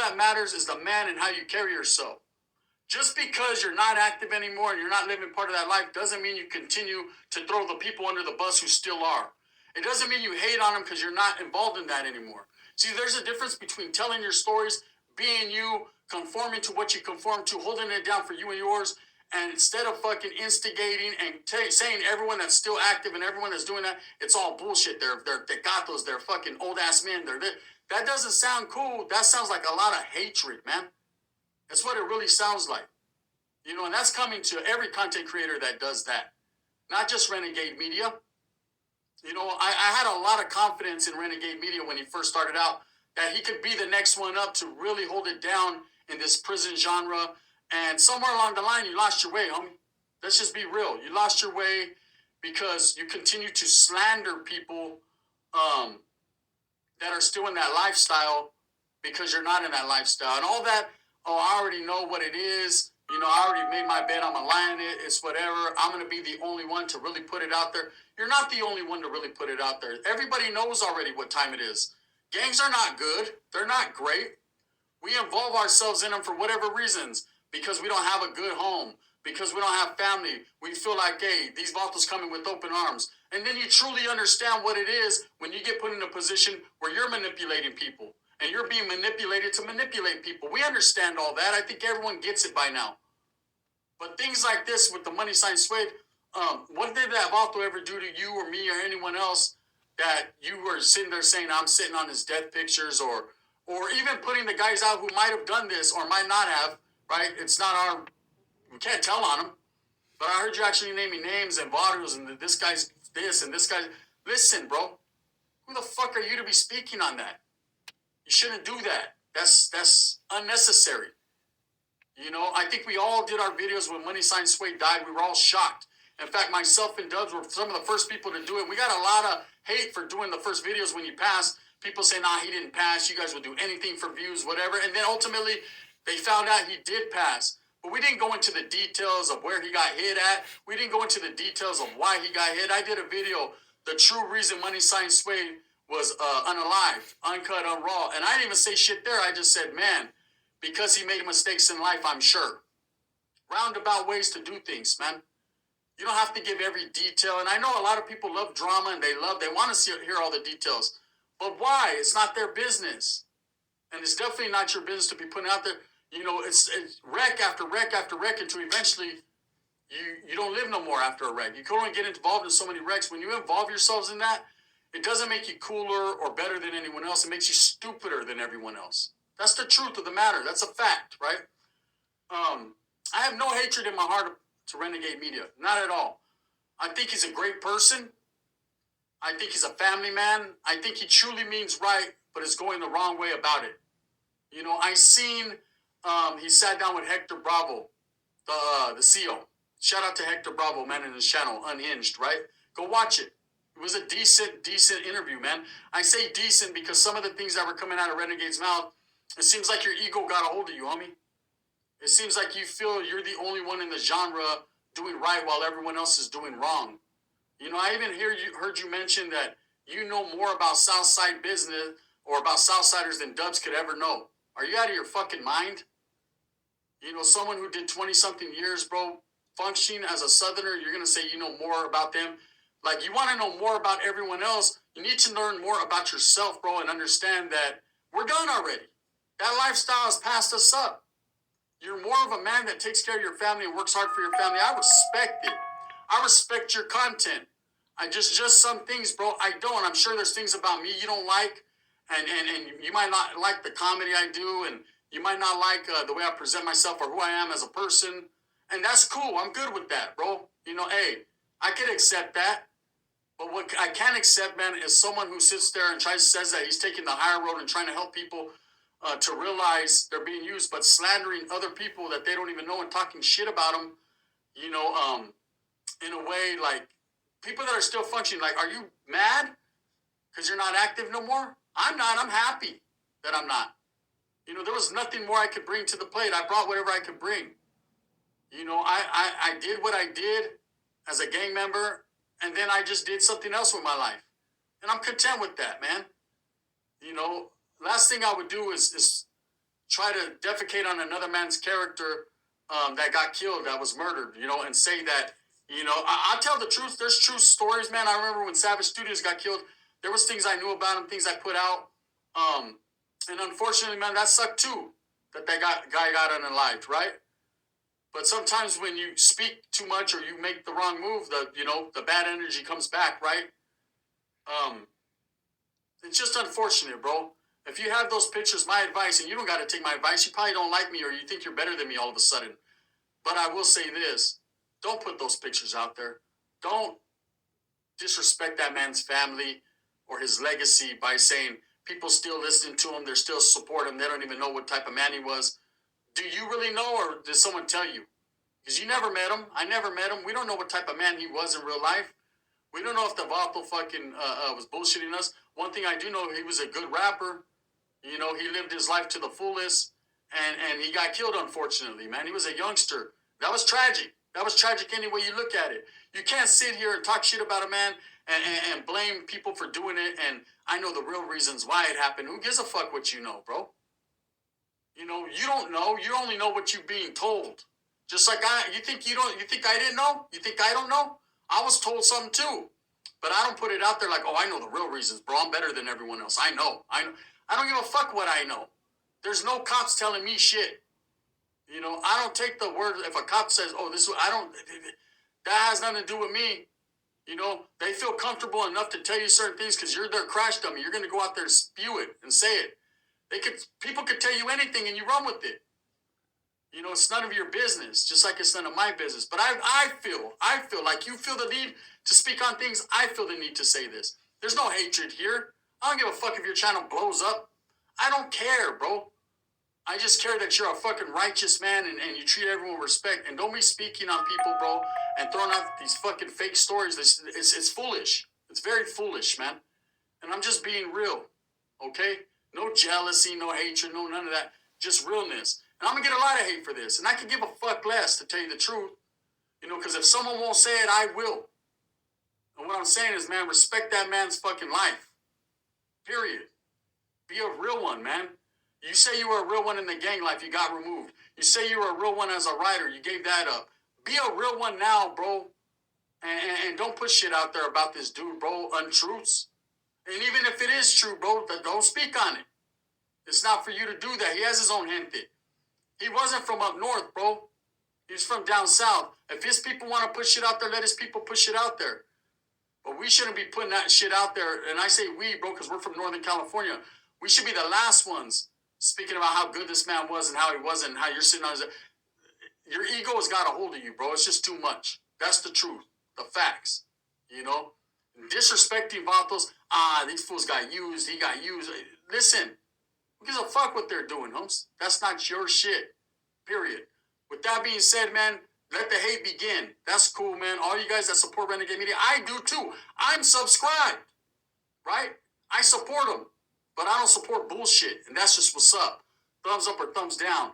that matters is the man and how you carry yourself. Just because you're not active anymore and you're not living part of that life doesn't mean you continue to throw the people under the bus who still are. It doesn't mean you hate on them because you're not involved in that anymore. See, there's a difference between telling your stories, being you, conforming to what you conform to, holding it down for you and yours, and instead of fucking instigating and saying everyone that's still active and everyone that's doing that, it's all bullshit. They're gatos, they're fucking old ass men. That doesn't sound cool. That sounds like a lot of hatred, man. That's what it really sounds like. And that's coming to every content creator that does that. Not just Renegade Media. I had a lot of confidence in Renegade Media when he first started out that he could be the next one up to really hold it down in this prison genre. And somewhere along the line, you lost your way, homie. Let's just be real. You lost your way because you continue to slander people that are still in that lifestyle because you're not in that lifestyle. And all that, I already know what it is. I already made my bed. I'm going to lie in it. It's whatever. I'm going to be the only one to really put it out there. You're not the only one to really put it out there. Everybody knows already what time it is. Gangs are not good. They're not great. We involve ourselves in them for whatever reasons. Because we don't have a good home. Because we don't have family. We feel like, hey, these vatos coming with open arms. And then you truly understand what it is when you get put in a position where you're manipulating people. And you're being manipulated to manipulate people. We understand all that. I think everyone gets it by now. But things like this with the money sign Suede, what did that vato ever do to you or me or anyone else that you were sitting there saying, I'm sitting on his death pictures, or even putting the guys out who might have done this or might not have, right? It's not we can't tell on them. But I heard you actually naming names and vatos and this guy's this and this guy. Listen, bro, who the fuck are you to be speaking on that? You shouldn't do that. That's unnecessary. I think we all did our videos when Money Sign Suede died. We were all shocked. In fact, myself and Dubs were some of the first people to do it. We got a lot of hate for doing the first videos when he passed. People say, nah, he didn't pass. You guys will do anything for views, whatever. And then ultimately, they found out he did pass. But we didn't go into the details of where he got hit at. We didn't go into the details of why he got hit. I did a video, the true reason Money Sign Suede was unalived, uncut, unraw. And I didn't even say shit there. I just said, man, because he made mistakes in life, I'm sure. Roundabout ways to do things, man. You don't have to give every detail. And I know a lot of people love drama and they want to hear all the details. But why? It's not their business. And it's definitely not your business to be putting out there. It's wreck after wreck after wreck until eventually you don't live no more after a wreck. You can only get involved in so many wrecks. When you involve yourselves in that, it doesn't make you cooler or better than anyone else. It makes you stupider than everyone else. That's the truth of the matter. That's a fact, right? I have no hatred in my heart to Renegade Media. Not at all. I think he's a great person. I think he's a family man. I think he truly means right, but is going the wrong way about it. I seen he sat down with Hector Bravo, the CEO. Shout out to Hector Bravo, man, in his channel, Unhinged, right? Go watch it. It was a decent interview, man. I say decent because some of the things that were coming out of Renegade's mouth, it seems like your ego got a hold of you, homie. It seems like you feel you're the only one in the genre doing right while everyone else is doing wrong. I even heard you mention that you know more about Southside business or about Southsiders than Dubs could ever know. Are you out of your fucking mind? Someone who did 20-something years, bro, functioning as a Southerner, you're going to say you know more about them? Like, you want to know more about everyone else, you need to learn more about yourself, bro, and understand that we're done already. That lifestyle has passed us up. You're more of a man that takes care of your family and works hard for your family. I respect it. I respect your content. I just some things, bro, I don't. I'm sure there's things about me you don't like, and you might not like the comedy I do, and you might not like the way I present myself or who I am as a person, and that's cool. I'm good with that, bro. Hey, I can accept that. But what I can't accept, man, is someone who sits there and says that he's taking the higher road and trying to help people to realize they're being used, but slandering other people that they don't even know and talking shit about them, in a way like people that are still functioning. Like, are you mad because you're not active no more? I'm not. I'm happy that I'm not. There was nothing more I could bring to the plate. I brought whatever I could bring. I did what I did as a gang member, and then I just did something else with my life. And I'm content with that, man. Last thing I would do is try to defecate on another man's character that got killed, that was murdered, and say that, I'll tell the truth. There's true stories, man. I remember when Savage Studios got killed, there was things I knew about him, things I put out. And unfortunately, man, that sucked too, that guy got unalived, right? But sometimes when you speak too much or you make the wrong move, the bad energy comes back, right? It's just unfortunate, bro. If you have those pictures, my advice, and you don't got to take my advice, you probably don't like me or you think you're better than me all of a sudden. But I will say this, don't put those pictures out there. Don't disrespect that man's family or his legacy by saying people still listening to him, they're still supporting him, they don't even know what type of man he was. Do you really know, or did someone tell you? Because you never met him. I never met him. We don't know what type of man he was in real life. We don't know if the Vato fucking was bullshitting us. One thing I do know, he was a good rapper. He lived his life to the fullest, and he got killed, unfortunately, man. He was a youngster. That was tragic. That was tragic any way you look at it. You can't sit here and talk shit about a man and blame people for doing it, and I know the real reasons why it happened. Who gives a fuck what you know, bro? You don't know. You only know what you're being told. Just like you think I didn't know? You think I don't know? I was told something too. But I don't put it out there like, I know the real reasons, bro. I'm better than everyone else. I know. I don't give a fuck what I know. There's no cops telling me shit. I don't take the word if a cop says, that has nothing to do with me. They feel comfortable enough to tell you certain things because you're their crash dummy. You're going to go out there and spew it and say it. People could tell you anything and you run with it. It's none of your business, just like it's none of my business. But I feel like you feel the need to speak on things. I feel the need to say this. There's no hatred here. I don't give a fuck if your channel blows up. I don't care, bro. I just care that you're a fucking righteous man and you treat everyone with respect. And don't be speaking on people, bro, and throwing out these fucking fake stories. It's foolish. It's very foolish, man. And I'm just being real, okay? No jealousy, no hatred, no none of that. Just realness. And I'm going to get a lot of hate for this. And I could give a fuck less, to tell you the truth. Because if someone won't say it, I will. And what I'm saying is, man, respect that man's fucking life. Period. Be a real one, man. You say you were a real one in the gang life, you got removed. You say you were a real one as a writer, you gave that up. Be a real one now, bro. And don't put shit out there about this dude, bro. Untruths. And even if it is true, bro, don't speak on it. It's not for you to do that. He has his own gente. He wasn't from up north, bro. He's from down south. If his people want to put shit out there, let his people push it out there. But we shouldn't be putting that shit out there. And I say we, bro, because we're from Northern California. We should be the last ones speaking about how good this man was and how he wasn't and how you're sitting on his... Your ego has got a hold of you, bro. It's just too much. That's the truth. The facts. Disrespecting Vatos. These fools got used. He got used. Listen. Who gives a fuck what they're doing, homes? That's not your shit. Period. With that being said, man, let the hate begin. That's cool, man. All you guys that support Renegade Media, I do too. I'm subscribed. Right? I support them. But I don't support bullshit. And that's just what's up. Thumbs up or thumbs down.